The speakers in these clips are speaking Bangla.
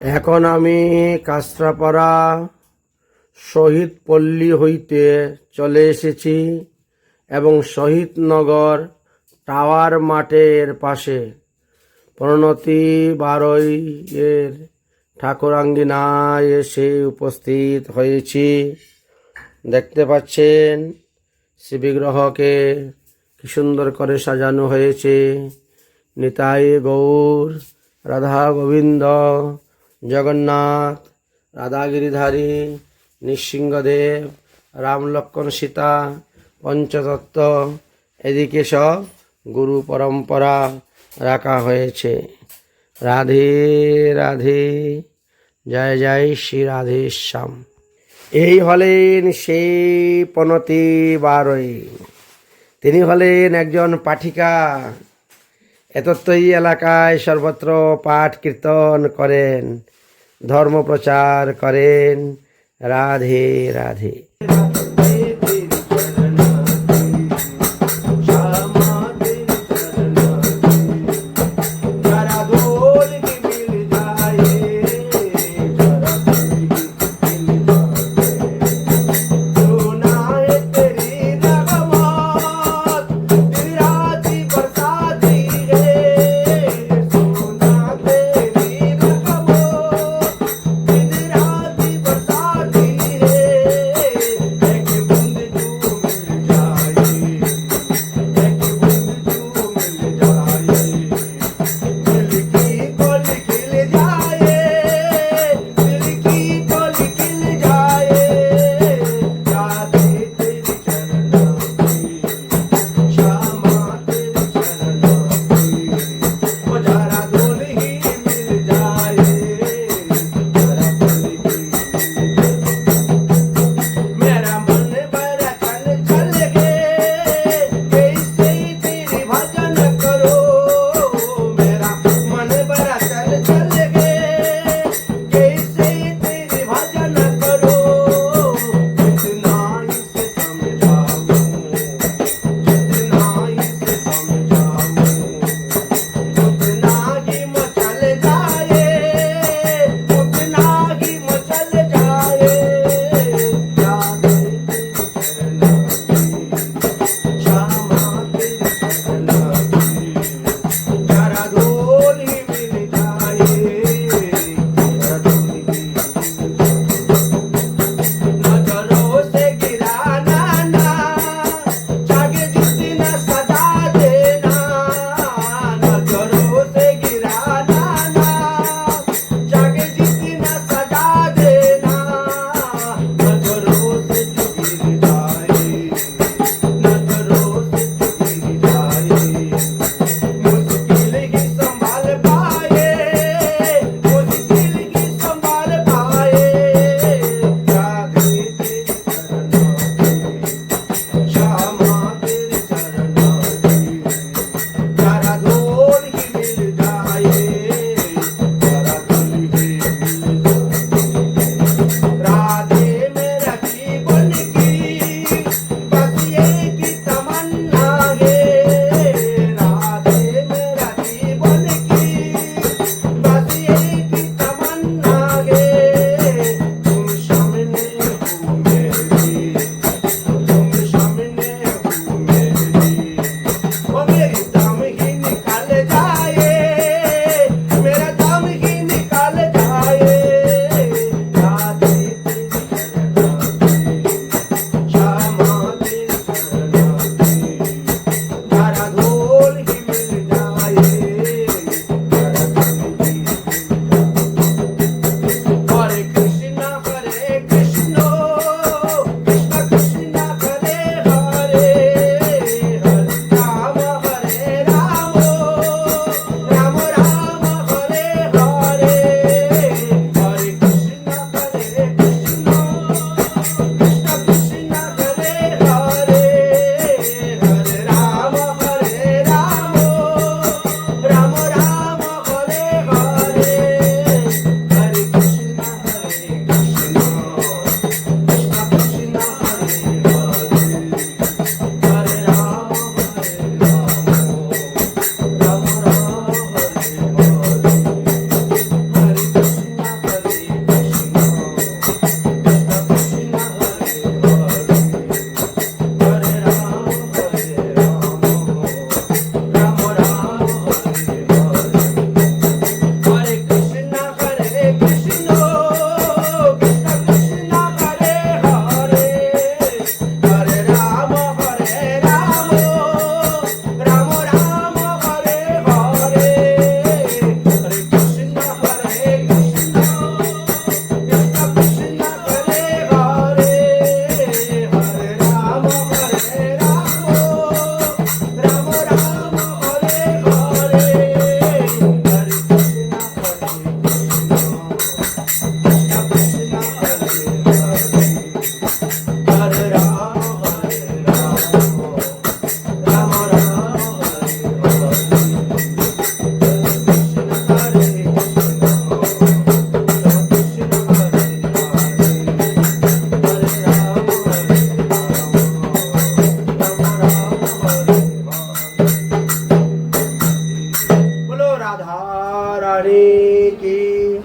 এখন আমি কাঁচরাপাড়া শহীদ পল্লী হইতে চলে এসেছি এবং শহীদনগর টাওয়ার মাঠের পাশে প্রণতি বারৈয়ের ঠাকুরাঙ্গিনায় এসে উপস্থিত হয়েছি। দেখতে পাচ্ছেন শ্রীবিগ্রহকে কি সুন্দর করে সাজানো হয়েছে। নিতাই গৌর, রাধা গোবিন্দ, জগন্নাথ, রাধা গিরিধারী, নৃসিংহদেব, রাম লক্ষ্মণ সীতা, পঞ্চতত্ত্ব, এদিকে সব গুরু পরম্পরা রাখা হয়েছে। রাধে রাধে, জয় জয় শ্রী রাধেশ্যাম। এই হলেন সেই প্রণতি বারৈ। তিনি হলেন একজন পাঠিকা। এতত্রই এলাকায় সর্বত্র পাঠ কীর্তন করেন, ধর্ম প্রচার করেন। রাধে রাধে।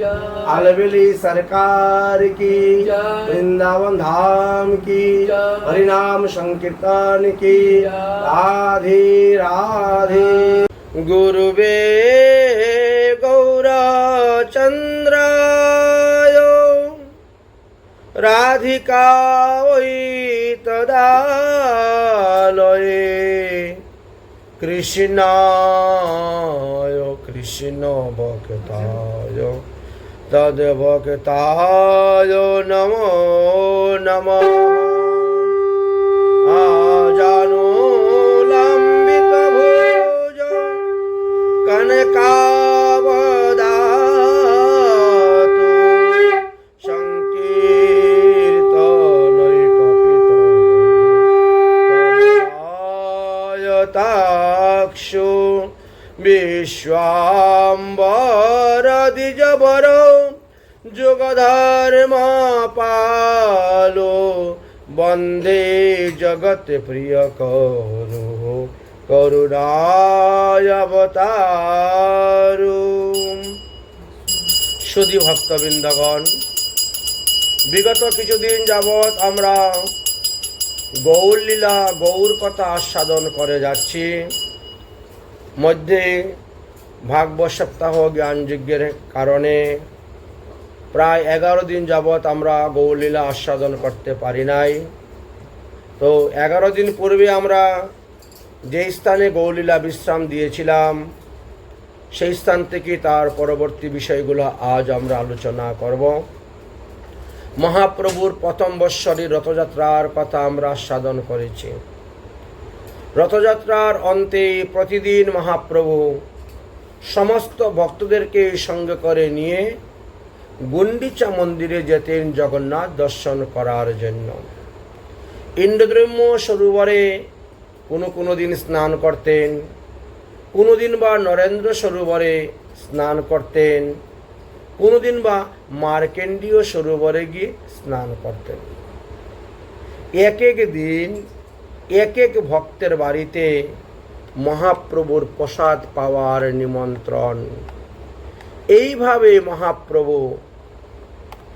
अलवेली सरकार की, वृंदावन धाम की, हरिनाम संकीर्तन की। राधे राधे। गुरुवे गौरचन्द्राय राधिकायै तदालये कृष्णाय कृष्ण भक्ताय तद्भक्ताय नमो नमः। आजानो लम्बित भुज कनकावदातु संकीर्तनैकपितयताक्षु विश्वाम्बर द्विजवर जुगधर्म पालो वंदे जगत प्रिय करो করুণায় অবতারু। সুধী ভক্তবৃন্দগণ, বিগত কিছুদিন যাবৎ আমরা গৌর লীলা গৌর কথা আস্বাদন করে যাচ্ছি। মধ্যে ভাগবত সপ্তাহ জ্ঞানযজ্ঞের কারণে প্রায় 11 দিন যাবৎ আমরা গৌর লীলা আস্বাদন করতে পারি নাই। তো 11 দিন পূর্বে আমরা যে স্থানে গৌরলীলা বিশ্রাম দিয়েছিলাম সেই স্থান থেকে তার পরবর্তী বিষয়গুলো আজ আমরা আলোচনা করব। মহাপ্রভুর প্রথম বৎসরের রথযাত্রার কথা আমরা আস্বাদন করেছি। রথযাত্রার অন্তে প্রতিদিন মহাপ্রভু সমস্ত ভক্তদেরকে সঙ্গে করে নিয়ে গুন্ডিচা মন্দিরে যেতেন জগন্নাথ দর্শন করার জন্য। ইন্দ্রদ্রম্য সরোবরে কোনো দিন স্নান করতেন, কোনো দিন বা নরেন্দ্র সরোবরে স্নান করতেন, কোনো দিন বা মার্কেন্ডীয় সরোবরে গিয়ে স্নান করতেন। এক এক দিন এক এক ভক্তের বাড়িতে মহাপ্রভুর প্রসাদ পাওয়ার নিমন্ত্রণ। এইভাবে মহাপ্রভু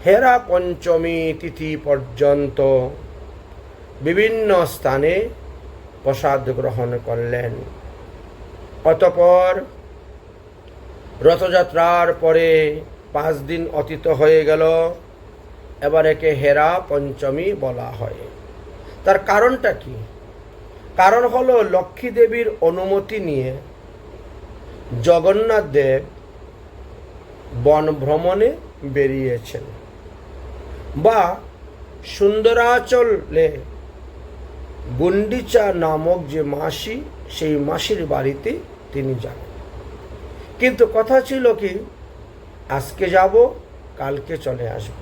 হেরা পঞ্চমী তিথি পর্যন্ত বিভিন্ন স্থানে প্রসাদ গ্রহণ করলেন। অতঃপর রথযাত্রার পরে 5 দিন অতীত হয়ে গেল। এবার একে হেরা পঞ্চমী বলা হয়। তার কারণটা কি? কারণ হলো লক্ষ্মী দেবীর অনুমতি নিয়ে জগন্নাথ দেব বন ভ্রমণে বেরিয়েছেন, বা সুন্দরাচলে গুন্ডিচা নামক যে মাসি, সেই মাসির বাড়িতে তিনি যান। কিন্তু কথা ছিল কি, আজকে যাব, কালকে চলে আসব।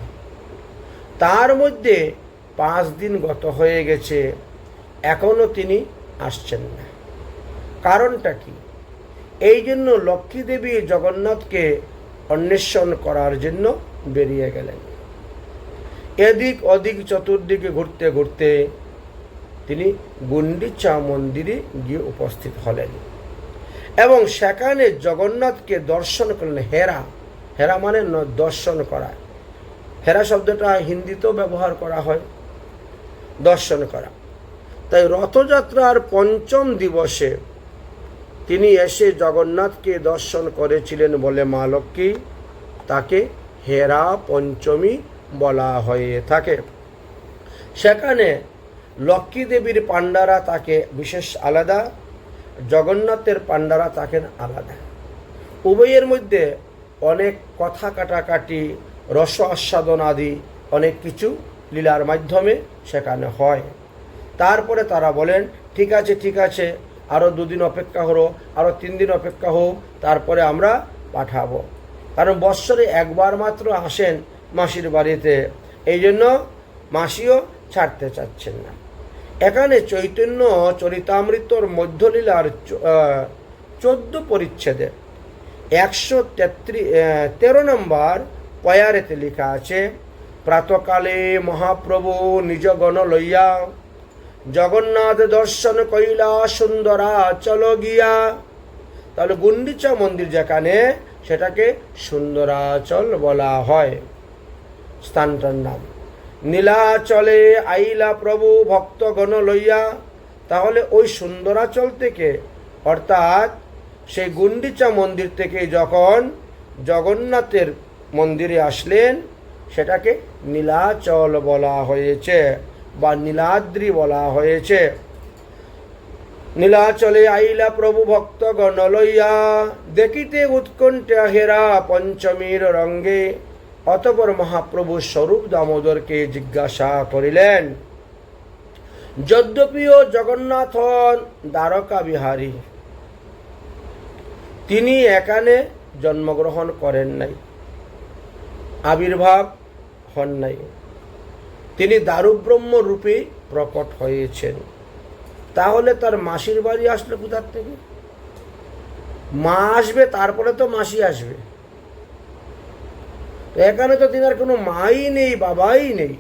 তার মধ্যে 5 দিন গত হয়ে গেছে, এখনো তিনি আসছেন না। কারণটা কি? এই জন্য লক্ষ্মী দেবী জগন্নাথকে অন্বেষণ করার জন্য বেরিয়ে গেলেন। এদিক ওদিক চতুর্দিকে ঘুরতে ঘুরতে তিনি গুন্ডিচা মন্দিরে গিয়ে উপস্থিত হলেন এবং সেখানে জগন্নাথকে দর্শন করলেন। হেরা, হেরা মানে দর্শন করা। হেরা শব্দটা হিন্দিতেও ব্যবহার করা হয়, দর্শন করা। তাই রথযাত্রার 5ম দিবসে তিনি এসে জগন্নাথকে দর্শন করেছিলেন বলে মা লক্ষ্মী তাকে হেরা পঞ্চমী বলা হয়ে থাকে। সেখানে লক্ষ্মী দেবীর পাণ্ডারা তাকে বিশেষ আলাদা, জগন্নাথের পাণ্ডারা থাকেন আলাদা। উভয়ের মধ্যে অনেক কথা কাটাকাটি, রস আস্বাদন আদি অনেক কিছু লীলার মাধ্যমে সেখানে হয়। তারপরে তারা বলেন, ঠিক আছে ঠিক আছে, আরও 2 দিন অপেক্ষা হলো, আরও 3 দিন অপেক্ষা হোক, তারপরে আমরা পাঠাবো। কারণ বৎসরে একবার মাত্র আসেন মাসির বাড়িতে, এই জন্য মাসিও ছাড়তে চাচ্ছেন না। এখানে চৈতন্য চরিতামৃতর মধ্যলীলার 14 পরিচ্ছেদে 113 নম্বর পয়ারেতে লেখা আছে, প্রাতকালে মহাপ্রভু নিজ গণ লইয়া জগন্নাথ দর্শন কইলা সুন্দরা চল গিয়া। তাহলে গুন্ডিচা মন্দির যেখানে, সেটাকে সুন্দরাচল বলা হয় স্থানটার নাম। নীলাচলে আইলা প্রভু ভক্তগণ লইয়া, তাহলে ওই সুন্দরাচল থেকে অর্থাৎ সেই গুন্ডিচা মন্দির থেকে যখন জগন্নাথের মন্দিরে আসলেন সেটাকে নীলাচল বলা হয়েছে বা নীলাদ্রি বলা হয়েছে। নীলাচলে আইলা প্রভু ভক্তগণ লইয়া, দেখিতে উৎকণ্ঠা হেরা পঞ্চমীর রঙ্গে। অতঃপর মহাপ্রভু স্বরূপ দামোদরকে জিজ্ঞাসা করিলেন, যদ্যপিও জগন্নাথ হন দ্বারকা বিহারী, তিনি এখানে জন্মগ্রহণ করেন নাই, আবির্ভাব হন নাই, তিনি দারুব্রহ্ম রূপে প্রকট হয়েছেন। তাহলে তার মাসির বাড়ি আসলো কোথার থেকে? মা আসবে তারপরে তো মাসি আসবে। এখানে তো তিনার কোনো মাই নেই, বাবাই নেই।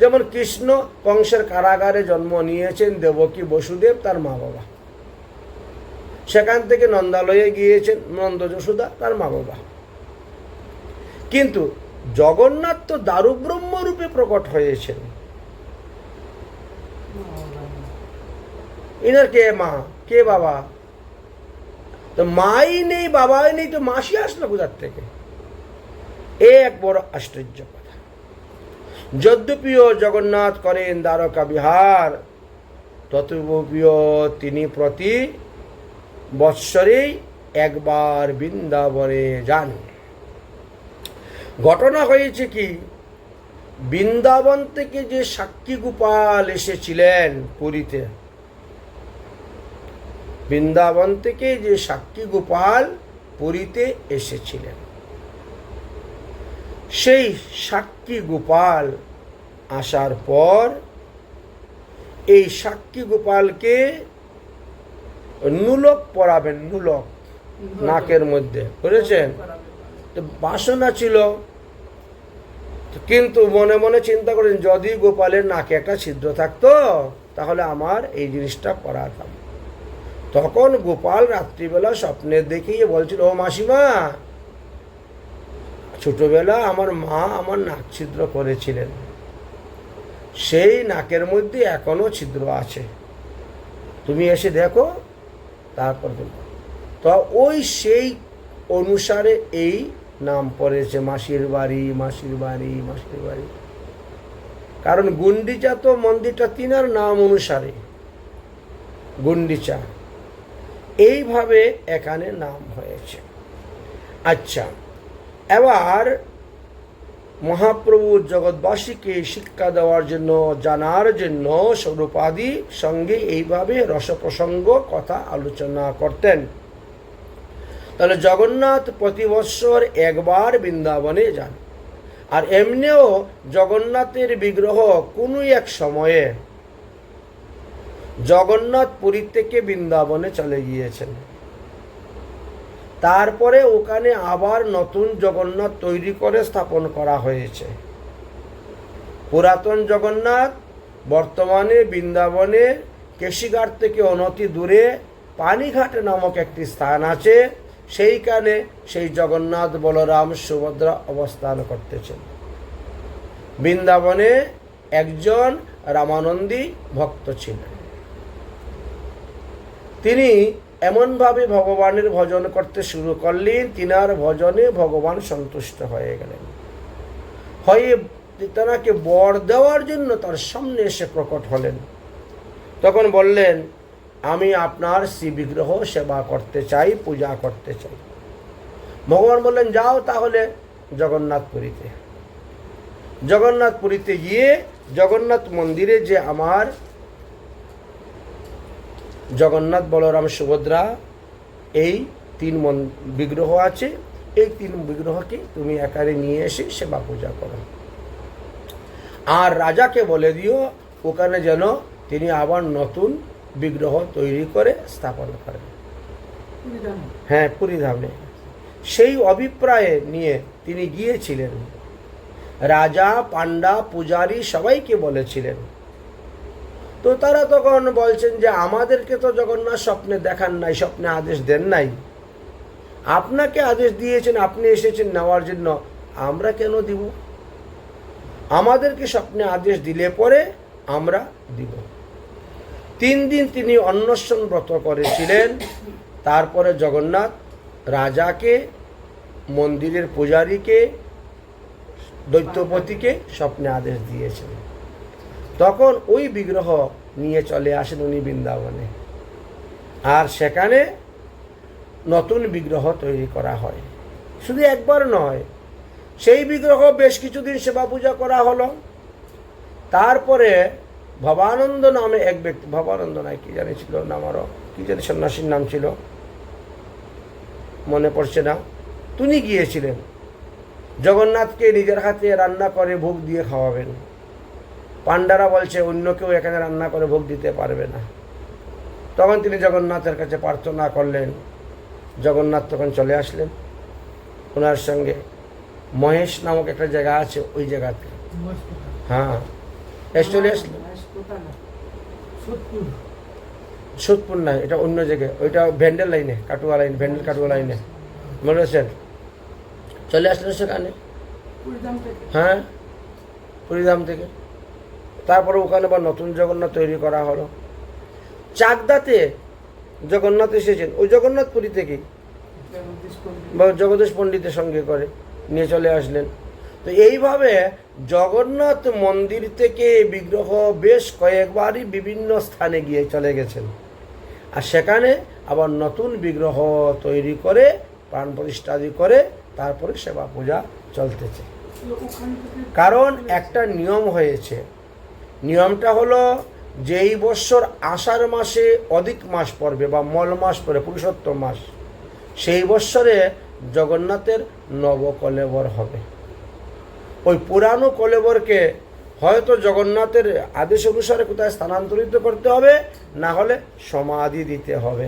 যেমন কৃষ্ণ কংসের কারাগারে জন্ম নিয়েছেন, দেবকী বসুদেব তার মা বাবা, সেখান থেকে নন্দালয়ে গিয়েছেন নন্দ যশোদা তার মা বাবা। কিন্তু জগন্নাথ তো দারুব্রহ্ম রূপে প্রকট হয়েছেন, ইনার কে মা কে বাবা? তো মাই নেই বাবাই নেই, তো মাসি আসলো কোথার থেকে? এক বড় আশ্চর্য কথা। যদ্যপিও জগন্নাথ করেন দ্বারকা বিহার, ততপিও তিনি প্রতি বৎসরেই একবার বৃন্দাবনে যান। ঘটনা হয়েছে কি, বৃন্দাবন থেকে যে সাক্ষী গোপাল এসেছিলেন পুরীতে, বৃন্দাবন থেকে যে সাক্ষী গোপাল পুরীতে এসেছিলেন, সেই সাক্ষী গোপাল আসার পর এই সাক্ষী গোপালকে নুলক পরাবেন, নুলক নাকের মধ্যে করেছেন। তো বাসনা ছিল, কিন্তু মনে মনে চিন্তা করেন যদি গোপালের নাকে একটা ছিদ্র থাকতো তাহলে আমার এই জিনিসটা পরাতাম। তখন গোপাল রাত্রিবেলা স্বপ্নে দেখিয়ে বলছিল, ও মাসিমা, ছোটবেলা আমার মা আমার নাক ছিদ্র করেছিলেন, সেই নাকের মধ্যে এখনো ছিদ্র আছে, তুমি এসে দেখো তারপর বলবো। তো ওই সেই অনুসারে এই নাম পড়েছে মাসির বাড়ি, মাসির বাড়ি, মাসির বাড়ি। কারণ গুন্ডিচা তো মন্দিরটা তিনার নাম অনুসারে গুন্ডিচা, এইভাবে এখানে নাম হয়েছে। আচ্ছা, এবার মহাপ্রভু জগৎবাসীকে শিক্ষা দেওয়ার জন্য, জানার জন্য স্বরূপাদি সঙ্গে এইভাবে রসপ্রসঙ্গ কথা আলোচনা করতেন। তাহলে জগন্নাথ প্রতি বৎসর একবার বৃন্দাবনে যান। আর এমনিও জগন্নাথের বিগ্রহ কোনো এক সময়ে জগন্নাথ পুরী থেকে বৃন্দাবনে চলে গিয়েছেন, তারপরে ওখানে আবার নতুন জগন্নাথ তৈরি করে স্থাপন করা হয়েছে। পুরাতন জগন্নাথ বর্তমানে বৃন্দাবনে কেশিঘাট থেকে অনতি দূরে পানিঘাট নামক একটি স্থান আছে, সেইখানে সেই জগন্নাথ বলরাম সুভদ্রা অবস্থান করতেছেন। বৃন্দাবনে একজন রামানন্দী ভক্ত ছিলেন, তিনি এমনভাবে ভগবানের ভজন করতে শুরু করলেন, তিনার ভজনে ভগবান সন্তুষ্ট হয়ে গেলেন। হয়ে তাকে বর দেওয়ার জন্য তার সামনে এসে প্রকট হলেন। তখন বললেন, আমি আপনার শ্রী বিগ্রহ সেবা করতে চাই, পূজা করতে চাই। ভগবান বললেন, যাও তাহলে জগন্নাথপুরীতে। জগন্নাথপুরীতে গিয়ে জগন্নাথ মন্দিরে যে আমার জগন্নাথ বলরাম সুভদ্রা এই তিন বিগ্রহ আছে, এই তিন বিগ্রহকে তুমি একারে নিয়ে এসে সেবা পূজা করো। আর রাজাকে বলে দিও ওখানে যেন তিনি আবার নতুন বিগ্রহ তৈরি করে স্থাপন করেন। হ্যাঁ, পুরীধামে। সেই অভিপ্রায়ে নিয়ে তিনি গিয়েছিলেন। রাজা, পান্ডা, পূজারী সবাইকে বলেছিলেন। তো তারা তখন বলছেন যে আমাদেরকে তো জগন্নাথ স্বপ্নে দেখান নাই, স্বপ্নে আদেশ দেন নাই, আপনাকে আদেশ দিয়েছেন, আপনি এসেছেন নেওয়ার জন্য, আমরা কেন দিব? আমাদেরকে স্বপ্নে আদেশ দিলে পরে আমরা দিব। 3 দিন তিনি অন্বেষণ ব্রত করেছিলেন। তারপরে জগন্নাথ রাজাকে, মন্দিরের পূজারীকে, দৈত্যপতিকে স্বপ্নে আদেশ দিয়েছেন। তখন ওই বিগ্রহ নিয়ে চলে আসেন উনি বৃন্দাবনে, আর সেখানে নতুন বিগ্রহ তৈরি করা হয়। শুধু একবার নয়, সেই বিগ্রহ বেশ কিছুদিন সেবা পূজা করা হলো। তারপরে ভবানন্দ নামে এক ব্যক্তি, ভবানন্দ নয় কি জানি ছিল নাম, আরও কি জানি সন্ন্যাসীর নাম ছিল, মনে পড়ছে না, তিনি গিয়েছিলেন জগন্নাথকে নিজের হাতে রান্না করে ভোগ দিয়ে খাওয়াবেন। পাণ্ডারা বলছে অন্য কেউ এখানে রান্না করে ভোগ দিতে পারবে না। তখন তিনি জগন্নাথের কাছে প্রার্থনা করলেন। জগন্নাথ তখন চলে আসলেন। ওনার সঙ্গে মহেশ নামক একটা জায়গা আছে, ওই জায়গাতে, হ্যাঁ, চলে আসলেন। সোদপুর না, এটা অন্য জায়গায়, ওইটা ভ্যান্ডেল লাইনে, কাটুয়া লাইন, ভ্যান্ডেল কাটুয়া লাইনে, মনে হচ্ছেন? চলে আসলেন সেখানে, হ্যাঁ, পুরীধাম থেকে। তারপরে ওখানে আবার নতুন জগন্নাথ তৈরি করা হলো। চাকদাতে জগন্নাথ এসেছেন, ওই জগন্নাথ পুরী থেকে জগদীশ পণ্ডিতের সঙ্গে করে নিয়ে চলে আসলেন। তো এইভাবে জগন্নাথ মন্দির থেকে বিগ্রহ বেশ কয়েকবারই বিভিন্ন স্থানে গিয়ে চলে গেছেন, আর সেখানে আবার নতুন বিগ্রহ তৈরি করে প্রাণ প্রতিষ্ঠাদি করে তারপরে সেবা পূজা চলতেছে। কারণ একটা নিয়ম হয়েছে, নিয়মটা হলো যেই বৎসর আষাঢ় মাসে অধিক মাস পড়বে বা মল মাস পড়ে, পুরুষোত্তম মাস, সেই বৎসরে জগন্নাথের নবকলেবর হবে। ওই পুরানো কলেবরকে হয়তো জগন্নাথের আদেশ অনুসারে কোথায় স্থানান্তরিত করতে হবে, না হলে সমাধি দিতে হবে।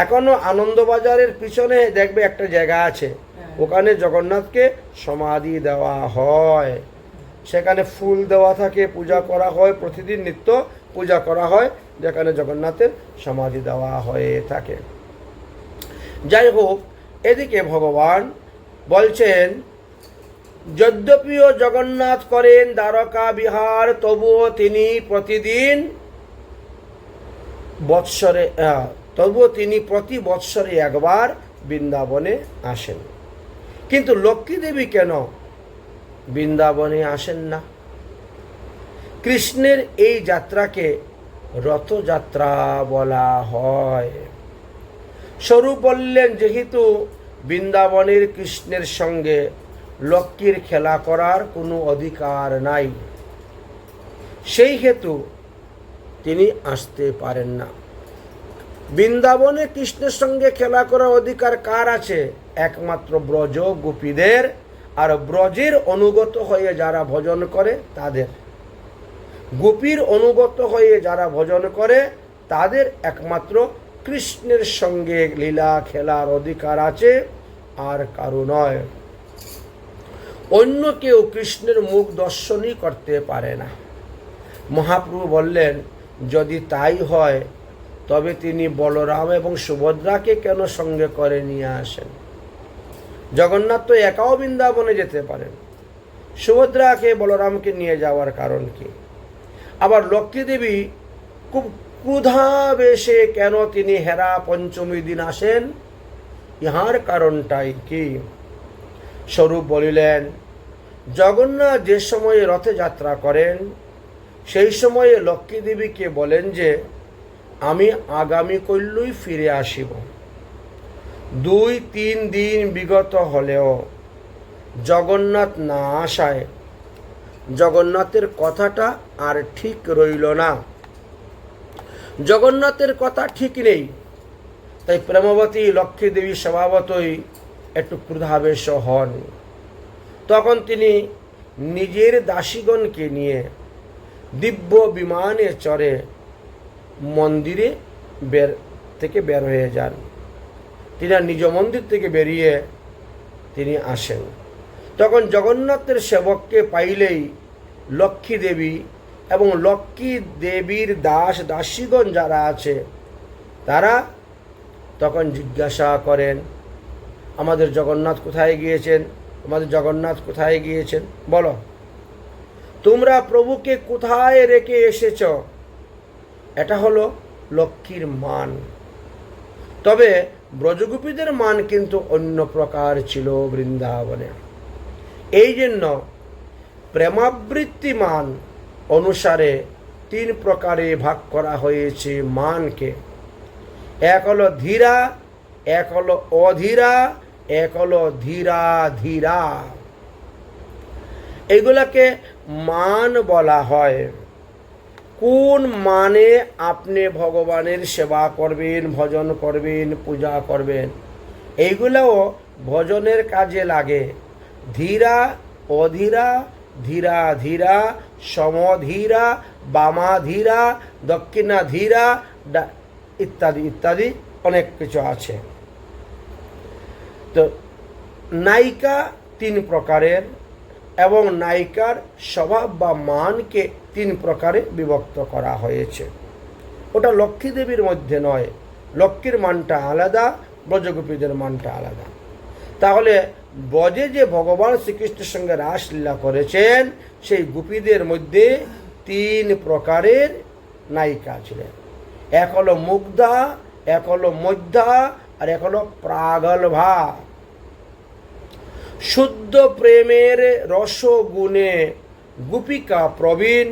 এখনো আনন্দবাজারের পিছনে দেখবে একটা জায়গা আছে, ওখানে জগন্নাথকে সমাধি দেওয়া হয়। সেখানে ফুল দেওয়া থাকে, পূজা করা হয়, প্রতিদিন নিত্য পূজা করা হয়, যেখানে জগন্নাথের সমাধি দেওয়া হয়ে থাকে। যাই হোক, এদিকে ভগবান বলছেন, যদ্যপিও জগন্নাথ করেন দ্বারকা বিহার, তবুও তিনি প্রতি বৎসরে একবার বৃন্দাবনে আসেন। কিন্তু লক্ষ্মী দেবী কেন বৃন্দাবনে আসেন না? কৃষ্ণের এই যাত্রাকে রথযাত্রা বলা হয়। স্বরূপ বললেন, যেহেতু বৃন্দাবনের কৃষ্ণের সঙ্গে লক্ষ্মীর খেলা করার কোনো অধিকার নাই, সেই হেতু তিনি আসতে পারেন না। বৃন্দাবনে কৃষ্ণের সঙ্গে খেলা করার অধিকার কার আছে? একমাত্র ব্রজ গোপীদের, আর ব্রজের অনুগত হয়ে যারা ভজন করে তাদের। গোপীর অনুগত হয়ে যারা ভজন করে তাদের একমাত্র কৃষ্ণের সঙ্গে লীলা খেলার অধিকার আছে, আর কারো নয়। অন্য কেউ কৃষ্ণের মুখ দর্শনই করতে পারে না। মহাপ্রভু বললেন, যদি তাই হয় তবে তিনি বলরাম এবং সুভদ্রাকে কেন সঙ্গে করে নিয়ে আসেন? জগন্নাথ তো একাও বৃন্দাবনে যেতে পারেন, সুভদ্রাকে বলরামকে নিয়ে যাওয়ার কারণ কি? আবার লক্ষ্মী দেবী খুব ক্রুধাবেশে কেন তিনি হেরা পঞ্চমী দিন আসেন? ইহার কারণটাই কি? স্বরূপ বলিলেন, জগন্নাথ যে সময়ে রথে যাত্রা করেন সেই সময়ে লক্ষ্মী দেবীকে বলেন যে আমি আগামী কল্যই ফিরে আসিব। 2-3 দিন বিগত হলেও জগন্নাথ না আসায় জগন্নাথের কথাটা আর ঠিক রইল না। জগন্নাথের কথা ঠিক নেই, তাই প্রেমবতী লক্ষ্মী দেবী স্বভাবতই একটু ক্রুধাবেশ হন। তখন তিনি নিজের দাসীগণকে নিয়ে দিব্য বিমানে চড়ে মন্দিরে বের হয়ে যান। তিনি নিজ মন্দির থেকে বেরিয়ে তিনি আসেন। তখন জগন্নাথের সেবককে পাইলেই লক্ষ্মী দেবী এবং লক্ষ্মী দেবীর দাস দাসীগণ যারা আছে তারা তখন জিজ্ঞাসা করেন, আমাদের জগন্নাথ কোথায় গিয়েছেন? আমাদের জগন্নাথ কোথায় গিয়েছেন? বলো, তোমরা প্রভুকে কোথায় রেখে এসেছ? এটা হলো লক্ষ্মীর মান। তবে ব্রজগোপীদের মান কিন্তু অন্য প্রকার ছিল বৃন্দাবনে। এই জন্য প্রেমাবৃত্তি মান অনুসারে 3 প্রকারে ভাগ করা হয়েছে মানকে। এক হলো ধীরা, এক হলো অধীরা, এক হলো ধীরা ধীরা। এগুলাকে মান বলা হয়। কোন মানে আপনি ভগবানের সেবা করবেন, ভজন করবেন, পূজা করবেন, এইগুলোও ভজনের কাজে লাগে। ধীরা, অধীরা, ধীরা ধীরা, সমধীরা, বামাধীরা, দক্ষিণাধীরা ইত্যাদি ইত্যাদি অনেক কিছু আছে। তো নায়িকা 3 প্রকারের এবং নায়িকার স্বভাব বা মানকে 3 প্রকারে বিভক্ত করা হয়েছে। ওটা লক্ষ্মী দেবীর মধ্যে নয়, লক্ষ্মীর মানটা আলাদা, ব্রজগোপীদের মানটা আলাদা। তাহলে ব্রজে যে ভগবান শ্রীকৃষ্ণের সঙ্গে রাসলীলা করেছেন, সেই গোপীদের মধ্যে 3 প্রকারের নায়িকা ছিলেন। এক হলো মুগ্ধা, এক হলো মধ্যা, আর এক হলো প্রাগলভা। শুদ্ধ প্রেমের রসগুণে গোপিকা প্রবীণ,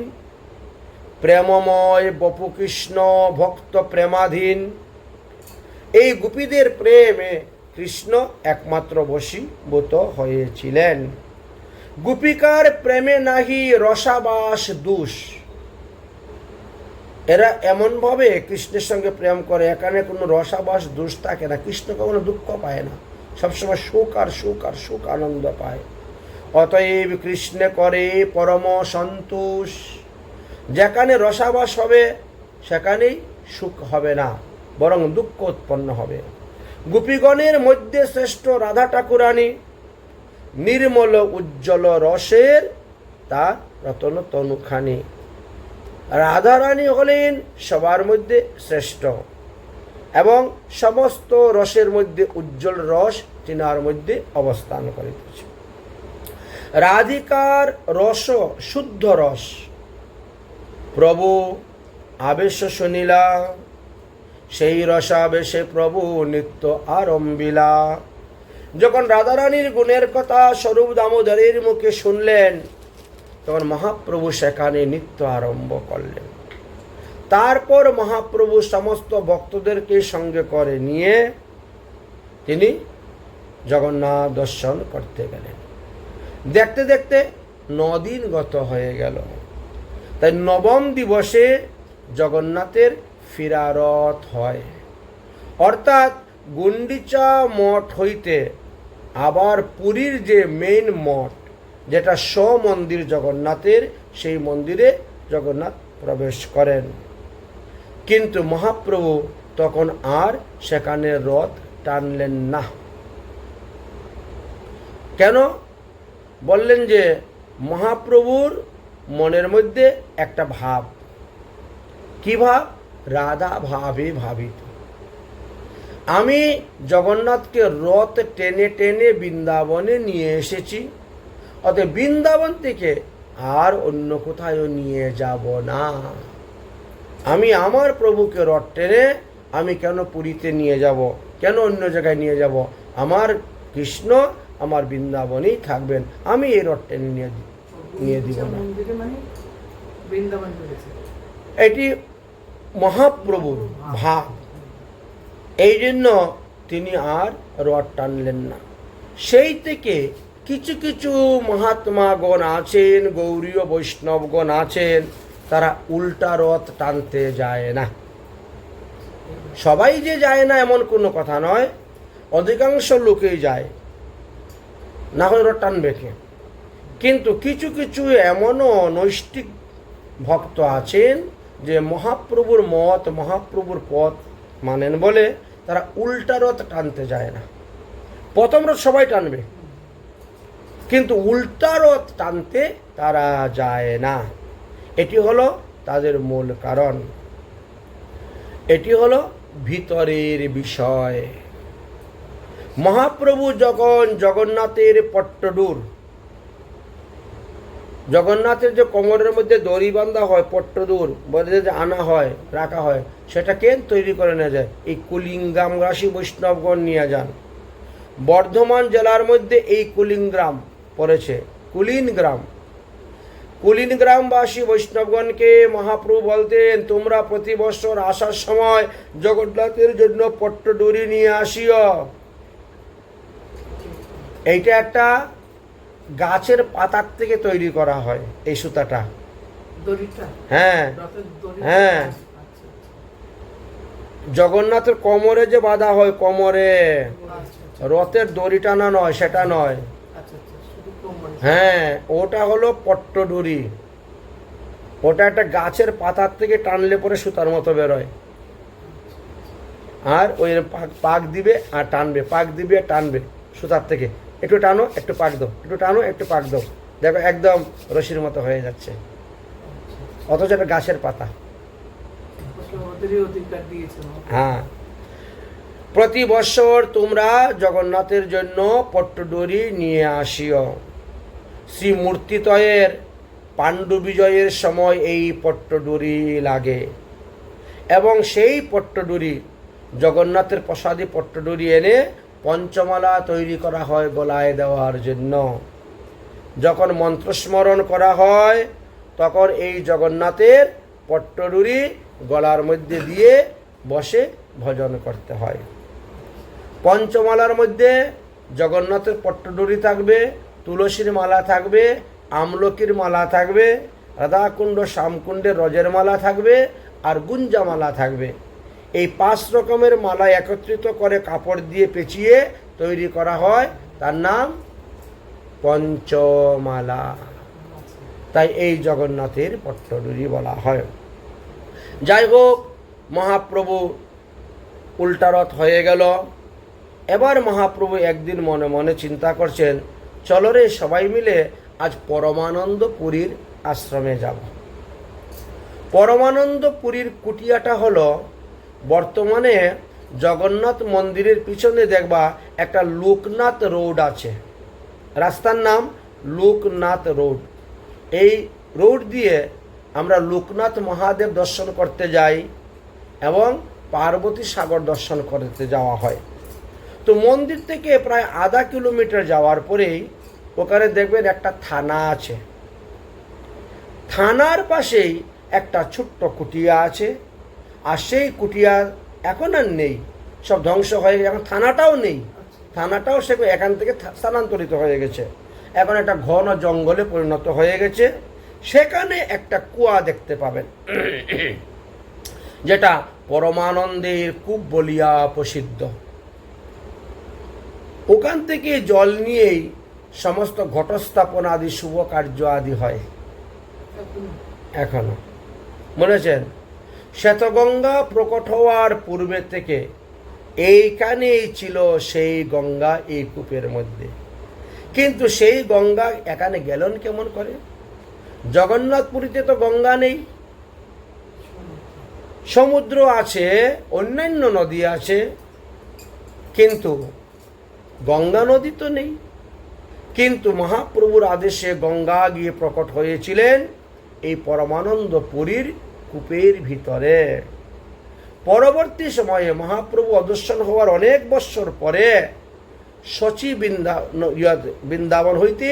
প্রেমময় বপুকৃষ্ণ ভক্ত প্রেমাধীন। এই গোপীদের প্রেমে কৃষ্ণ একমাত্র বশীভূত হয়েছিলেন। গোপিকার প্রেমে নাহি রসাবাস দোষ। এরা এমনভাবে কৃষ্ণের সঙ্গে প্রেম করে, এখানে কোনো রসাবাস দোষ থাকে না। কৃষ্ণ কখনো দুঃখ পায় না, সবসময় সুখ আর সুখ আর সুখ আনন্দ পায়। অতএব কৃষ্ণ করে পরম সন্তোষ। যেখানে রসাবাস হবে সেখানেই সুখ হবে না, বরং দুঃখ উৎপন্ন হবে। গোপীগণের মধ্যে শ্রেষ্ঠ রাধা ঠাকুরানী, নির্মল উজ্জ্বল রসের তার রতন তনুখানি। রাধারানী হলেন সবার মধ্যে শ্রেষ্ঠ এবং সমস্ত রসের মধ্যে উজ্জ্বল রস তিনার মধ্যে অবস্থান করিতেছে। রাধিকার রস শুদ্ধ রস। প্রভু আবেশ শুনিলা, সেই রসাবেশে প্রভু নিত্য আরম্ভিলা। যখন রাধারানীর গুণের কথা স্বরূপ দামোদরের মুখে শুনলেন, তখন মহাপ্রভু সেখানে নৃত্য আরম্ভ করলেন। তারপর মহাপ্রভু সমস্ত ভক্তদেরকে সঙ্গে করে নিয়ে তিনি জগন্নাথ দর্শন করতে গেলেন। দেখতে দেখতে 9 দিন গত হয়ে গেল। তাই 9ম দিবসে জগন্নাথের ফিরারত হয়। অর্থাৎ গুন্ডিচা মঠ হইতে আবার পুরীর যে মেইন মঠ, যেটা মন্দির জগন্নাথের, সেই মন্দিরে জগন্নাথ প্রবেশ করেন। কিন্তু মহাপ্রভু তখন আর সেখানে রথ টানলেন না। কেন? বললেন যে মহাপ্রভুর মনের মধ্যে একটা ভাব। কি ভাব? রাধা ভাবে ভাবিত। আমি জগন্নাথকে রথ টেনে টেনে বৃন্দাবনে নিয়ে এসেছি, অতএব বৃন্দাবন থেকে আর অন্য কোথাও নিয়ে যাব না। আমি আমার প্রভুকে রথ টেনে আমি কেন পুরীতে নিয়ে যাব, কেন অন্য জায়গায় নিয়ে যাব? আমার কৃষ্ণ আমার বৃন্দাবনেই থাকবেন, আমি এই রথ টেনে নিয়ে দিব না। এটি মহাপ্রভুর ভাব। এই জন্য তিনি আর রথ টানলেন না। সেই থেকে কিছু কিছু মহাত্মাগণ আছেন, গৌরীয় বৈষ্ণবগণ আছেন, তারা উল্টা রথ টানতে যায় না। সবাই যে যায় না এমন কোনো কথা নয়, অধিকাংশ লোকেই যায়, না হলে রথ টানবে কে? কিন্তু কিছু কিছু এমনও নৈষ্ঠিক ভক্ত আছেন যে মহাপ্রভুর মত, মহাপ্রভুর পথ মানেন বলে তারা উল্টা রথ টানতে যায় না। প্রথম রথ সবাই টানবে, কিন্তু উল্টা রথ টানতে তারা যায় না। এটি হলো তাদের মূল কারণ। এটি হলো ভিতরের বিষয়। মহাপ্রভু যখন জগন্নাথের পট্টডুর, জগন্নাথের যে কোমরের মধ্যে দড়ি বাঁধা হয়, পট্টডুর বলে যে আনা হয়, রাখা হয়, সেটা কেন তৈরি করে নিয়ে যায়? এই কুলিনগ্রামবাসী বৈষ্ণবগণ নিয়ে যান। বর্ধমান জেলার মধ্যে এই কুলিনগ্রাম পড়েছে, কুলিনগ্রাম। কুলিনগ্রামবাসী বৈষ্ণবগণকে মহাপ্রভু বলতেন, তোমরা প্রতি বছর আসার সময় জগন্নাথের জন্য পট্টডুরি নিয়ে আসিও। এইটা একটা গাছের পাতার থেকে তৈরি করা হয় এই সুতাটা। হ্যাঁ হ্যাঁ, জগন্নাথের কোমরে যে বাঁধা হয়, কোমরে, রথের দড়ি টানা নয়, সেটা নয়। হ্যাঁ, ওটা হলো পট্টডুরি। ওটা একটা গাছের পাতার থেকে টানলে পরে সুতার মতো বেরোয়। আর ওই পাক দিবে আর টানবে, পাক দিবে আর টানবে সুতার থেকে। একটু টানো, একটু পাক দাও, একটু টানো, একটু পাক দাও, দেখো একদম রশির মতো হয়ে যাচ্ছে। অথচ এটা গাছের পাতা। হ্যাঁ, প্রতি বৎসর তোমরা জগন্নাথের জন্য পট্টডুরি নিয়ে আসিও। শ্রী মূর্তিতয়ের পাণ্ডু বিজয়ের সময় এই পট্টডুরি লাগে, এবং সেই পট্টডুরি জগন্নাথের প্রসাদী পট্টডুরি এনে পঞ্চমালা তৈরি করা হয় গলায় দেওয়ার জন্য। যখন মন্ত্রস্মরণ করা হয় তখন এই জগন্নাথের পট্টডুরি গলার মধ্যে দিয়ে বসে ভজন করতে হয়। পঞ্চমালার মধ্যে জগন্নাথের পট্টডুরি থাকবে, তুলসীর মালা থাকবে, আমলকির মালা থাকবে, রাধাকুণ্ড শ্যামকুণ্ডের রজের মালা থাকবে, আর গুঞ্জা মালা থাকবে। এই 5 রকমের মালা একত্রিত করে কাপড় দিয়ে পেঁচিয়ে তৈরি করা হয়, তার নাম পঞ্চমালা। তাই এই জগন্নাথের পট্টডুরি বলা হয়। যাই হোক, মহাপ্রভু উল্টারথ হয়ে গেল। এবার মহাপ্রভু একদিন মনে মনে চিন্তা করছেন, চলো রে সবাই মিলে আজ পরমানন্দ পুরীর আশ্রমে যাব। পরমানন্দ পুরীর কুটিয়াটা হলো বর্তমানে জগন্নাথ মন্দিরের পিছনে দেখবা একটা লোকনাথ রোড আছে, রাস্তার নাম লোকনাথ রোড। এই রোড দিয়ে আমরা লোকনাথ মহাদেব দর্শন করতে যাই এবং পার্বতী সাগর দর্শন করতে যাওয়া হয়। তো মন্দির থেকে প্রায় আধা কিলোমিটার যাওয়ার পরেই ওখানে দেখবেন একটা থানা আছে। থানার পাশেই একটা ছোট্ট কুটিয়া আছে, আর সেই কুটিয়া এখন আর নেই, সব ধ্বংস হয়ে গেছে। এখন থানাটাও নেই, থানাটাও সে এখান থেকে স্থানান্তরিত হয়ে গেছে, এখন একটা ঘন জঙ্গলে পরিণত হয়ে গেছে। সেখানে একটা কুয়া দেখতে পাবেন, যেটা পরমানন্দের কূপ বলিয়া প্রসিদ্ধ। ওখান থেকে জল নিয়েই সমস্ত ঘটস্থাপন আদি শুভ কার্য আদি হয় এখনো। বলেছেন, শ্বেতগঙ্গা প্রকট হওয়ার পূর্বে থেকে এইখানেই ছিল সেই গঙ্গা এই কূপের মধ্যে। কিন্তু সেই গঙ্গা এখানে গেলেন কেমন করে? জগন্নাথপুরীতে তো গঙ্গা নেই, সমুদ্র আছে, অন্যান্য নদী আছে, কিন্তু গঙ্গা নদী তো নেই। কিন্তু মহাপ্রভুর আদেশে গঙ্গা গিয়ে প্রকট হয়েছিলেন এই পরমানন্দ পুরীর কূপের ভিতরে। পরবর্তী সময়ে মহাপ্রভু অদর্শন হওয়ার অনেক বৎসর পরে শচী বৃন্দাবন হইতে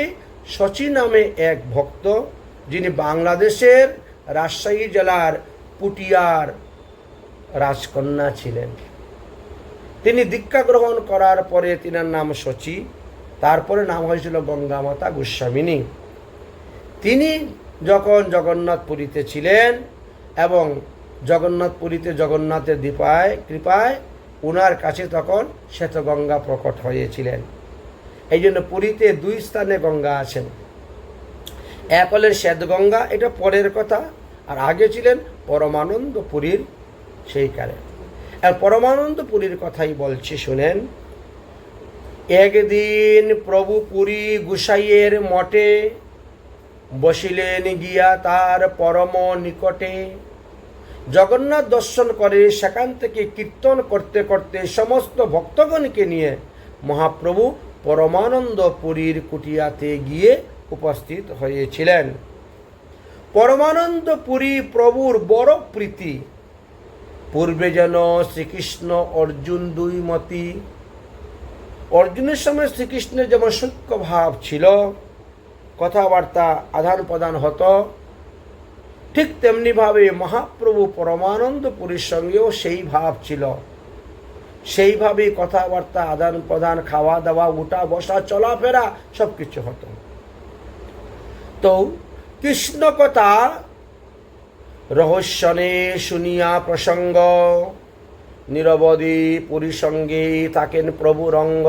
শচী নামে এক ভক্ত, যিনি বাংলাদেশের রাজশাহী জেলার পুটিয়ার রাজকন্যা ছিলেন, তিনি দীক্ষা গ্রহণ করার পরে তিনার নাম শচী, তারপরে নাম হয়েছিল গঙ্গা মাতা গোস্বামিনী। তিনি যখন জগন্নাথপুরীতে ছিলেন এবং জগন্নাথপুরীতে জগন্নাথের কৃপায় ওনার কাছে তখন শ্বেতগঙ্গা প্রকট হয়েছিলেন। এই জন্য পুরীতে 2 স্থানে গঙ্গা আছেন, এক হলেন শ্বেতগঙ্গা, এটা পরের কথা, আর আগে ছিলেন পরমানন্দ পুরীর সেই কালে। আর পরমানন্দ পুরীর কথাই বলছি, শুনেন। একদিন প্রভু পুরী গুসাইয়ের মঠে বসিলেন গিয়া তার পরম নিকটে, জগন্নাথ দর্শন করে সেখান থেকে কীর্তন করতে করতে সমস্ত ভক্তগণকে নিয়ে মহাপ্রভু পরমানন্দ পুরীর কুটিয়াতে গিয়ে উপস্থিত হয়েছিলেন। পরমানন্দ পুরী প্রভুর বড় প্রীতি। পূর্বে যেন শ্রীকৃষ্ণ অর্জুন দুই মতি। অর্জুনের সময় শ্রীকৃষ্ণের যেমন সূক্ষ্ম ভাব ছিল, কথাবার্তা আদান প্রদান হতো, ঠিক তেমনিভাবে মহাপ্রভু পরমানন্দ পুরীর সঙ্গেও সেই ভাব ছিল। সেইভাবেই কথাবার্তা আদান প্রদান, খাওয়া দাওয়া, উঠা বসা, চলাফেরা সব কিছু হতো। তো কৃষ্ণ কথা রহস্যনে শুনিয়া প্রসঙ্গ, নিরবধি পুরী সঙ্গে থাকেন প্রভু রঙ্গ।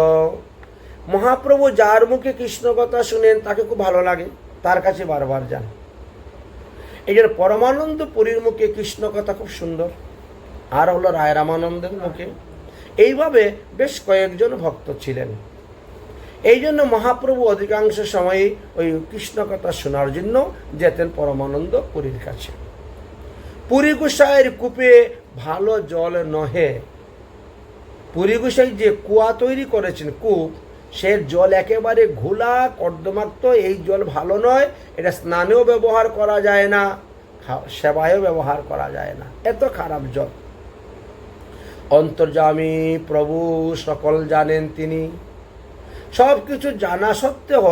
মহাপ্রভু যার মুখে কৃষ্ণ কথা শুনেন তাকে খুব ভালো লাগে, তার কাছে বারবার যান। এই জন্য পরমানন্দ পুরীর মুখে কৃষ্ণ কথা খুব সুন্দর, আর হলো রায় রামানন্দের মুখে। এইভাবে বেশ কয়েকজন ভক্ত ছিলেন। এই জন্য মহাপ্রভু অধিকাংশ সময় ওই কৃষ্ণ কথা শোনার জন্য যেতেন পরমানন্দ পুরীর কাছে। পুরী গোসাইয়ের কূপে ভালো জল নহে। পুরী গোসাই যে কুয়া তৈরি করেছেন, কূপ, সে জল একেবারে ঘোলা কর্দমাক্ত। এই জল ভালো নয়, এটা স্নানেও ব্যবহার করা যায় না, সেবায়ও ব্যবহার করা যায় না, এত খারাপ জল। অন্তর্যামী প্রভু সকল জানেন তিনি, সব কিছু জানা সত্ত্বেও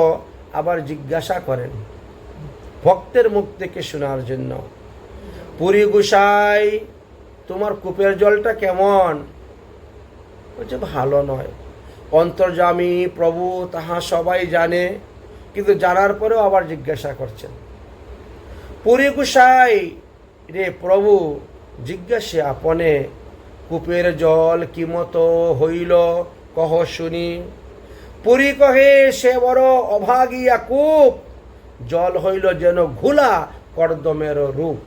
আবার জিজ্ঞাসা করেন ভক্তের মুখ থেকে শোনার জন্য, পুরী গোসাই তোমার কূপের জলটা কেমন? বলছে ভালো নয়। অন্তর্যামী প্রভু তাহা সবাই জানে, কিন্তু জানার পরেও আবার জিজ্ঞাসা করছেন। পুরী গোসাই রে প্রভু জিজ্ঞাসে আপনে, কূপের জল কি মতো হইল কহ শুনি। পুরী কহে সে বড় অভাগিয়া কূপ, জল হইল যেন ঘোলা কর্দমের রূপ।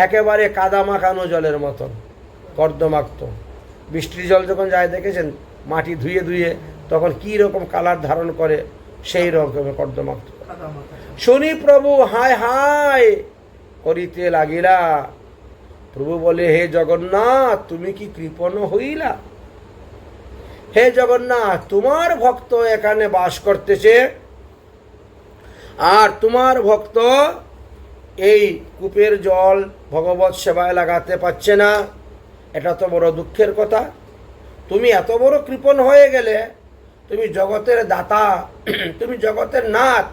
একেবারে কাদা মাখানো জলের মতন, কর্দমাক্ত। বৃষ্টির জল যখন যায় দেখেছেন, মাটি ধুয়ে ধুয়ে তখন কি রকম কালার ধারণ করে, সেই রকমের কর্দমাক্ত। শুনি প্রভু হায় হায় করিতে লাগিলা। প্রভু বলে, হে জগন্নাথ তুমি কি কৃপণ হইলা? হে জগন্নাথ, তোমার ভক্ত এখানে বাস করতেছে, আর তোমার ভক্ত এই কূপের জল ভগবত সেবায় লাগাতে পারছে না। এটা তো বড় দুঃখের কথা। তুমি এত বড় কৃপণ হয়ে গেলে, তুমি জগতের দাতা, তুমি জগতের নাথ,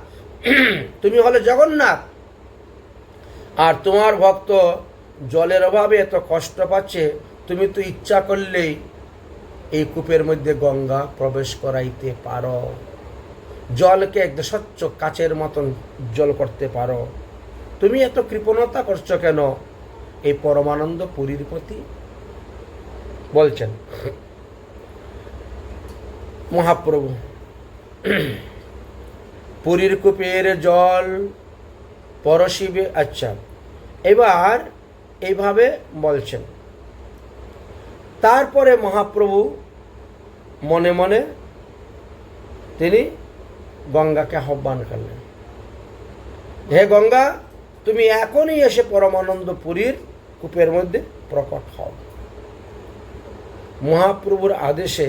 তুমি হলে জগন্নাথ, আর তোমার ভক্ত জলের অভাবে এত কষ্ট পাচ্ছে। তুমি তো ইচ্ছা করলেই এই কূপের মধ্যে গঙ্গা প্রবেশ করাইতে পারো, জলকে একদম স্বচ্ছ কাচের মতন জল করতে পারো। তুমি এত কৃপণতা করছো কেন এই পরমানন্দ পুরীর প্রতি? বলছেন মহাপ্রভু, পুরীর কূপের জল পরশিবে। আচ্ছা, এবার এইভাবে বলছেন। তারপরে মহাপ্রভু মনে মনে তিনি গঙ্গাকে আহ্বান করলেন, হে গঙ্গা, তুমি এখনই এসে পরমানন্দ পুরীর কূপের মধ্যে প্রকট হও। মহাপ্রভুর আদেশে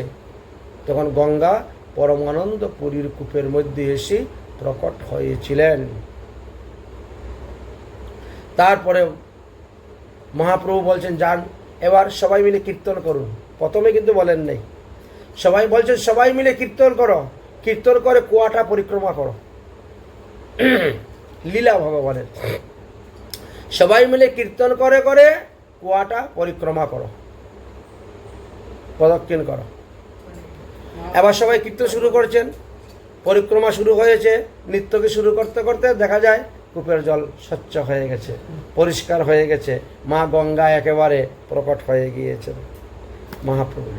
তখন গঙ্গা পরমানন্দ পুরীর কূপের মধ্যে এসে প্রকট হয়েছিলেন। তারপরে মহাপ্রভু বলছেন, যান এবার সবাই মিলে কীর্তন করুন। প্রথমে কিন্তু বলেন নাই, সবাই বলছেন সবাই মিলে কীর্তন করো, কীর্তন করে কুয়াটা পরিক্রমা করো। লীলা ভগবানের, সবাই মিলে কীর্তন করে করে কুয়াটা পরিক্রমা করো, প্রদক্ষিণ করো। এবার সবাই কীর্তন শুরু করছেন, পরিক্রমা শুরু হয়েছে। নৃত্যকে শুরু করতে করতে দেখা যায় কূপের জল স্বচ্ছ হয়ে গেছে, পরিষ্কার হয়ে গেছে, মা গঙ্গা একেবারে প্রকট হয়ে গিয়েছেন। মহাপ্রভু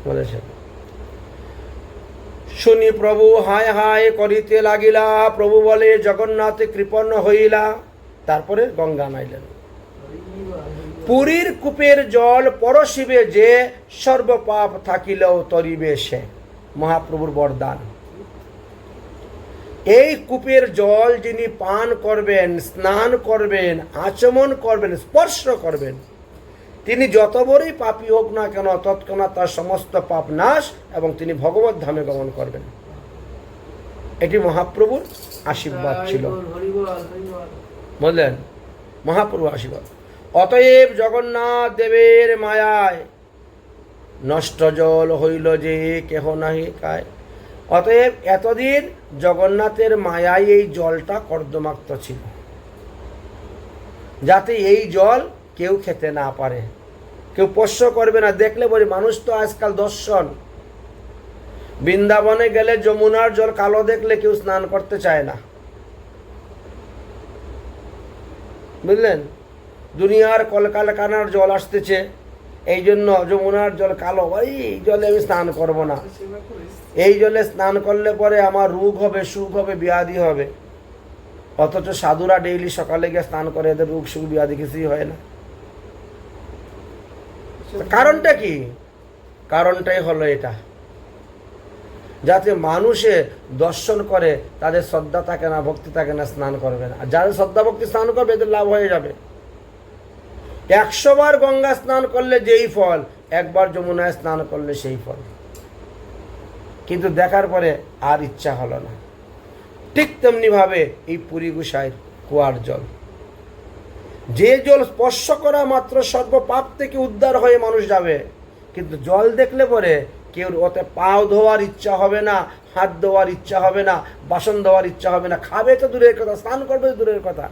বলেছেন, শুনি প্রভু হায় হায় করিতে লাগিলা। প্রভু বলে, জগন্নাথ কৃপণ হইলা। তারপরে গঙ্গা নাইলেন। পুরীর কূপের জল পরশিবে যে, সর্বপাপ থাকিলেও তরিবে সে। মহাপ্রভুর বরদান। এই কূপের জল যিনি পান করবেন, স্নান করবেন, আচমন করবেন, স্পর্শ করবেন, তিনি যত বড়ই পাপী হোক না কেন তৎক্ষণাৎ তার সমস্ত পাপ নাশ এবং তিনি ভগবত ধামে গমন করবেন। এটি মহাপ্রভুর আশীর্বাদ ছিল, বুঝলেন? মহাপ্রভুর আশীর্বাদ। অতএব জগন্নাথ দেবের মায়ায় নষ্ট জল হইল যে কেহ নাহি খায়। অতএব এতদিন জগন্নাথের মায়ায় এই জলটা কর্দমাক্ত ছিল, যাতে এই জল কেউ খেতে না পারে, কেউ স্পর্শ করবে না। দেখলে বলি, মানুষ তো আজকাল দর্শন, বৃন্দাবনে গেলে যমুনার জল কালো দেখলে কেউ স্নান করতে চায় না, বুঝলেন? দুনিয়ার কলকারখানার জল আসতেছে, এই জন্য যমুনার জল কালো, এই জলে আমি স্নান করব না, এই জলে স্নান করলে পরে আমার রোগ হবে, সুখ হবে, ব্যাধি হবে। অথচ সাধুরা ডেইলি সকালে গিয়ে স্নান করে, এদের রোগ সুখ ব্যাধি কিছুই হয় না। কারণটা কি? কারণটাই হলো এটা, যাতে মানুষে দর্শন করে, তাদের শ্রদ্ধা থাকে না, ভক্তি থাকে না, স্নান করবে না। আর যাদের শ্রদ্ধা ভক্তি স্নান করবে, এদের লাভ হয়ে যাবে। 100 বার গঙ্গা স্নান করলে যেই ফল, একবার যমুনায় স্নান করলে সেই ফল। কিন্তু দেখার পরে আর ইচ্ছা হলো না। ঠিক তেমনি ভাবে এই পুরী গোসাইয়ের কুয়ার জল, যে জল স্পর্শ করা মাত্র সর্ব পাপ থেকে উদ্ধার হয়ে মানুষ যাবে, কিন্তু জল দেখলে পরে কেউ ওতে পাও ধোয়ার ইচ্ছা হবে না, হাত ধোয়ার ইচ্ছা হবে না, বাসন ধোয়ার ইচ্ছা হবে না, খাবে তো দূরের কথা, স্নান করবে তো দূরের কথা।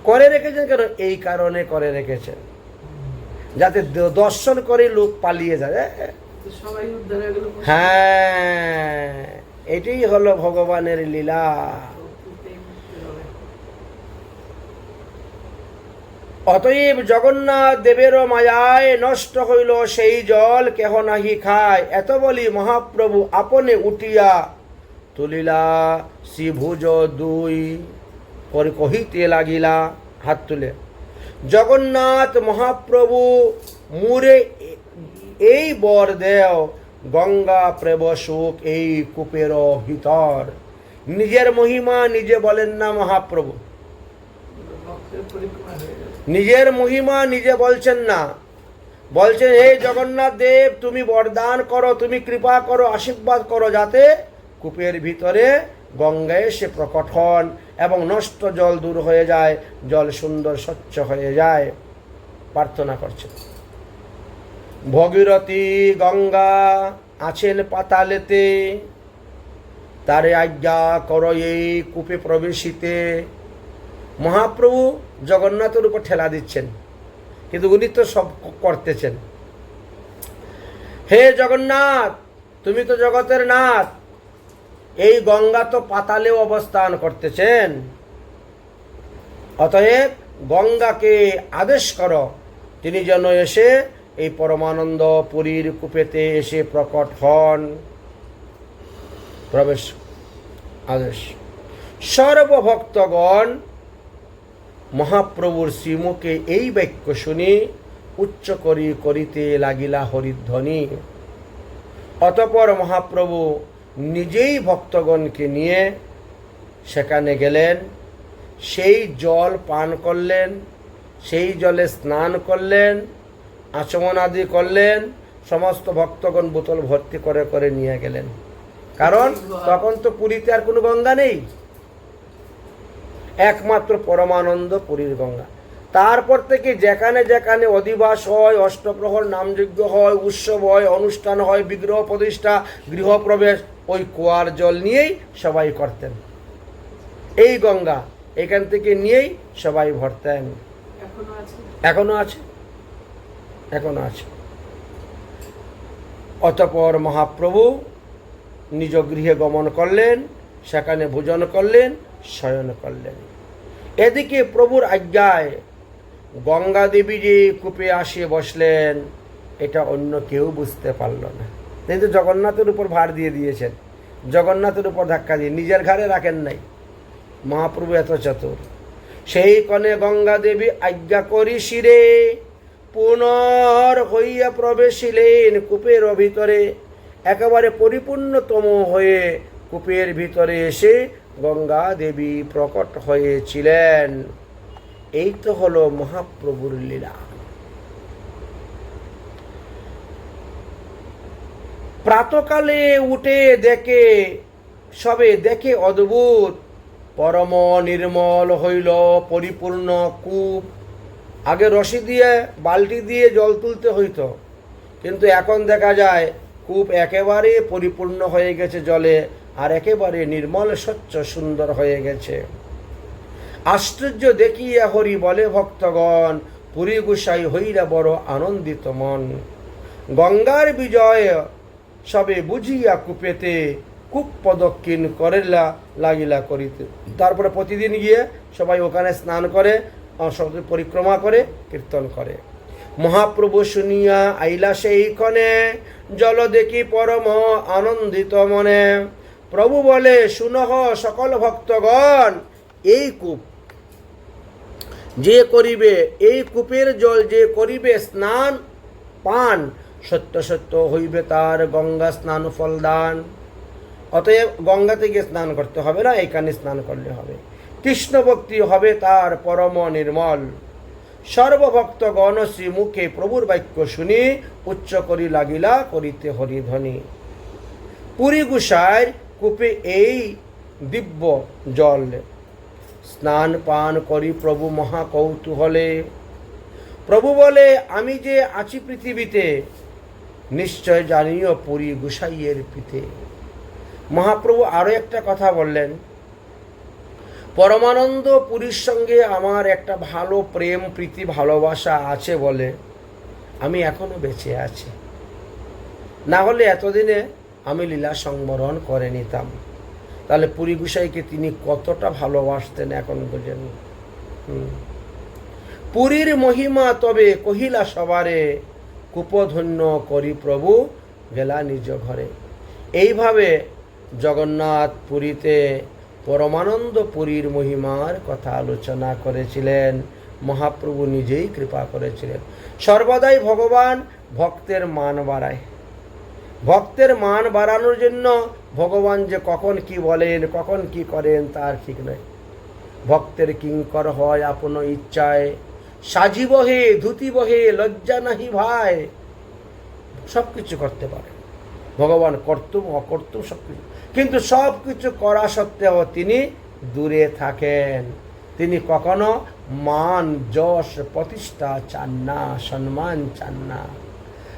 করে রেখেছেন কেন? এই কারণে করে রেখেছেন, যাতে দর্শন করে লোক পালিয়ে যায়। হ্যাঁ, এটাই হলো ভগবানের লীলা। অতএব জগন্নাথ দেবেরও মায়ায় নষ্ট হইল সেই জল কেহ নাহি খায়। এত বলি মহাপ্রভু আপনে উঠিয়া তুলিলা শ্রীভুজ দুই, পরে কহিতে লাগিলা, হাত তুলে, জগন্নাথ মহাপ্রভু মুরে এই বর দেও, গঙ্গা প্রেবসুক এই কূপের ভিতর। নিজের মহিমা নিজে বলেন না মহাপ্রভু, নিজের মহিমা নিজে বলছেন না, বলছেন হে জগন্নাথ দেব, তুমি বরদান করো, তুমি কৃপা করো, আশীর্বাদ করো, যাতে কূপের ভিতরে গঙ্গায় এসে প্রকট হন এবং নষ্ট জল দূর হয়ে যায়, জল সুন্দর স্বচ্ছ হয়ে যায়। প্রার্থনা করছেন। ভগীরথী গঙ্গা আছেন পাতালেতে, তারে আজ্ঞা করো এই কূপে প্রবেশিতে। মহাপ্রভু জগন্নাথের উপর ঠেলা দিচ্ছেন, কিন্তু উনি তো সব করতেছেন। হে জগন্নাথ, তুমি তো জগতের নাথ, এই গঙ্গা তো পাতালেও অবস্থান করতেছেন, অতএব গঙ্গাকে আদেশ করো তিনি যেন এসে এই পরমানন্দ পুরীর কূপেতে এসে প্রকট হন। প্রবেশ আদেশ। সর্বভক্তগণ মহাপ্রভুর শ্রীমুখে এই বাক্য শুনি উচ্চ করি করিতে লাগিলা হরিধ্বনি। অতঃপর মহাপ্রভু নিজেই ভক্তগণকে নিয়ে সেখানে গেলেন, সেই জল পান করলেন, সেই জলে স্নান করলেন, আচমন আদি করলেন। সমস্ত ভক্তগণ বোতল ভর্তি করে করে নিয়ে গেলেন, কারণ তখন তো পুরীতে আর কোনো গঙ্গা নেই, একমাত্র পরমানন্দ পুরীর গঙ্গা। তারপর থেকে যেখানে যেখানে অধিবাস হয়, অষ্টপ্রহর নামযজ্ঞ হয়, উৎসব হয়, অনুষ্ঠান হয়, বিগ্রহ প্রতিষ্ঠা, গৃহপ্রবেশ, ওই কুয়ার জল নিয়েই সবাই করতেন। এই গঙ্গা এখান থেকে নিয়েই সবাই ভরতেন। এখনো আছে, এখনো আছে। অতঃপর মহাপ্রভু নিজ গৃহে গমন করলেন, সেখানে ভোজন করলেন, শয়ন করলেন। এদিকে প্রভুর আজ্ঞায় গঙ্গা দেবী যে কূপে আসে বসলেন, এটা অন্য কেউ বুঝতে পারল না। কিন্তু জগন্নাথের উপর ভার দিয়ে দিয়েছেন, জগন্নাথের উপর ধাক্কা দিয়ে নিজের ঘাড়ে রাখেন নাই। মহাপ্রভু এত চতুর। সেই কনে গঙ্গা দেবী আজ্ঞা করি শিরে পুনর হইয়া প্রবেশিলেন কূপের ভিতরে। একেবারে পরিপূর্ণতম হয়ে কূপের ভিতরে এসে গঙ্গা দেবী প্রকট হয়েছিলেন। এই তো হলো মহাপ্রভুর লীলা। প্রাতকালে উঠে সবে দেখে অদ্ভুত, পরম নির্মল হইল পরিপূর্ণ কূপ। আগে রশি দিয়ে বালতি দিয়ে জল তুলতে হইতো, কিন্তু এখন দেখা যায় কূপ একেবারে পরিপূর্ণ হয়ে গেছে জলে, আর একেবারে নির্মল স্বচ্ছ সুন্দর হয়ে গেছে। আশ্চর্য দেখিয়া হরি বলে ভক্তগণ, পুরী গোসাই হইরা বড় আনন্দিত মন। গঙ্গার বিজয় সবে বুঝিয়া কূপেতে কূপ প্রদক্ষিণ করেলা লাগিলা করিতে। তারপরে প্রতিদিন গিয়ে সবাই ওখানে স্নান করে, পরিক্রমা করে, কীর্তন করে। মহাপ্রভু শুনিয়া আইলা সেইখানে, জল দেখি পরম আনন্দিত মনে। প্রভু বলে, শুনহ সকল ভক্তগণ, এই কূপ যে করিবে, এই কূপের জল যে করিবে স্নান পান, সত্য সত্য হইবে তার গঙ্গা স্নান ফলদান। অতএব গঙ্গাতে গিয়ে স্নান করতে হবে না, এখানে স্নান করলে হবে। কৃষ্ণ ভক্তি হবে তার পরম নির্মল। সর্বভক্তগণ শ্রীমুখে প্রভুর বাক্য শুনি, উচ্চ করি লাগিলা করিতে হরিধ্বনি। পুরী গোসাইর কূপে এই দিব্য জল স্নান পান করি প্রভু মহা কৌতূহলে। প্রভু বলে, আমি যে আছি পৃথিবীতে, নিশ্চয় জানিও পুরী গোসাইয়ের পিতে। মহাপ্রভু আরো একটা কথা বললেন, পরমানন্দ পুরীর সঙ্গে আমার একটা ভালো প্রেম প্রীতি ভালোবাসা আছে বলে আমি এখনো বেঁচে আছি, না হলে এতদিনে আমি লীলা সংবরণ করে নিতাম। তাহলে পুরী গোসাইকে তিনি কতটা ভালোবাসতেন এখন বুঝেন। পুরীর মহিমা তবে কহিলা সবারে, কূপধন্য করি প্রভু গেলা নিজ ঘরে। এইভাবে জগন্নাথ পুরীতে পরমানন্দ পুরীর মহিমার কথা আলোচনা করেছিলেন। মহাপ্রভু নিজেই কৃপা করেছিলেন। সর্বদাই ভগবান ভক্তের মান বাড়ায়। ভক্তের মান বাড়ানোর জন্য ভগবান যে কখন কি বলেন, কখন কি করেন তার ঠিক নয়। ভক্তের কিঙ্কর হয় আপন ইচ্ছায়, সাজিব হে ধুতিব হে লজ্জা নাহি ভাই। সব কিছু করতে পারে ভগবান, কর্তব্য অকর্তব্য সব কিছু, কিন্তু সব কিছু করা সত্ত্বেও তিনি দূরে থাকেন। তিনি কখনো মান যশ প্রতিষ্ঠা চান না, সম্মান চান না।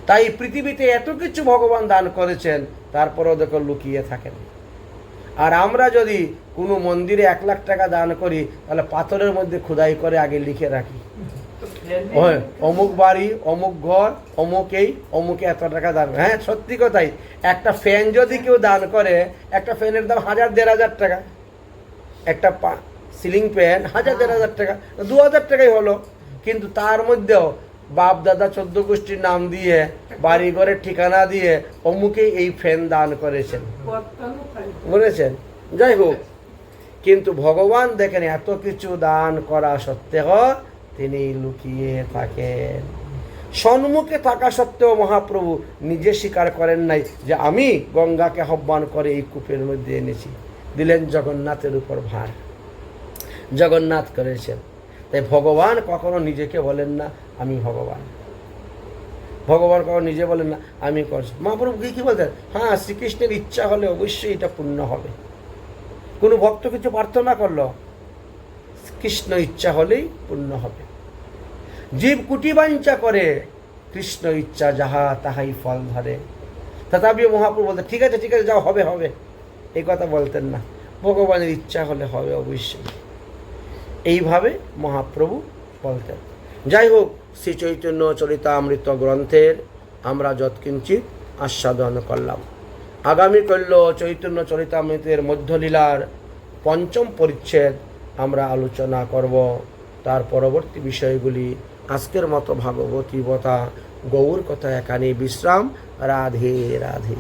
তাই পৃথিবীতে এত কিছু ভগবান দান করেছেন, তারপরেও দেখো লুকিয়ে থাকেন। আর আমরা যদি কোনো মন্দিরে 1 লাখ টাকা দান করি, তাহলে পাথরের মধ্যে খোদাই করে আগে লিখে রাখি, অমুক বাড়ি, অমুক ঘর, অমুকেই, অমুকে এত টাকা দান। হ্যাঁ, সত্যি কথাই। একটা ফ্যান যদি কেউ দান করে, একটা ফ্যানের দাম 1000-1500 টাকা, একটা সিলিং ফ্যান 1000-1500 টাকা, 2000 টাকাই হলো। কিন্তু তার মধ্যেও বাপ দাদা 14 গোষ্ঠীর নাম দিয়ে, বাড়ি ঘরের ঠিকানা দিয়ে অমুকেই এই ফ্যান দান করেছেন, বলেছেন। যাই হোক, কিন্তু ভগবান দেখেন এত কিছু দান করা সত্ত্বেও তিনি লুকিয়ে থাকেন। সম্মুখে থাকা সত্ত্বেও মহাপ্রভু নিজে স্বীকার করেন নাই যে আমি গঙ্গাকে আহ্বান করে এই কূপের মধ্যে এনেছি। দিলেন জগন্নাথের উপর ভার, জগন্নাথ করেছেন। তাই ভগবান কখনো নিজেকে বলেন না আমি ভগবান। ভগবান কখনো নিজে বলেন না আমি করছি। মহাপ্রভু কি বলতেন? হ্যাঁ, শ্রীকৃষ্ণের ইচ্ছা হলে অবশ্যই এটা পূর্ণ হবে। কোনো ভক্ত কিছু প্রার্থনা করলো, কৃষ্ণ ইচ্ছা হলেই পূর্ণ হবে। জীব কুটি বাঞ্ছা করে, কৃষ্ণ ইচ্ছা যাহা তাহাই ফল ধরে। তথাপি মহাপ্রভু বলতেন ঠিক আছে ঠিক আছে, যাও, হবে হবে, এই কথা বলতেন না। ভগবানের ইচ্ছা হলে হবে অবশ্যই, এইভাবে মহাপ্রভু বলতেন। যাই হোক, শ্রী চৈতন্য চরিতামৃত গ্রন্থের আমরা যৎকিঞ্চিৎ আস্বাদন করলাম। আগামী কল্য চৈতন্য চরিতামৃতের মধ্যলীলার 5ম পরিচ্ছেদ আমরা আলোচনা করব। তার পরবর্তী বিষয়গুলি আজকের মতো ভাগবতী কথা গৌর কথা এখানে বিশ্রাম। রাধে রাধে।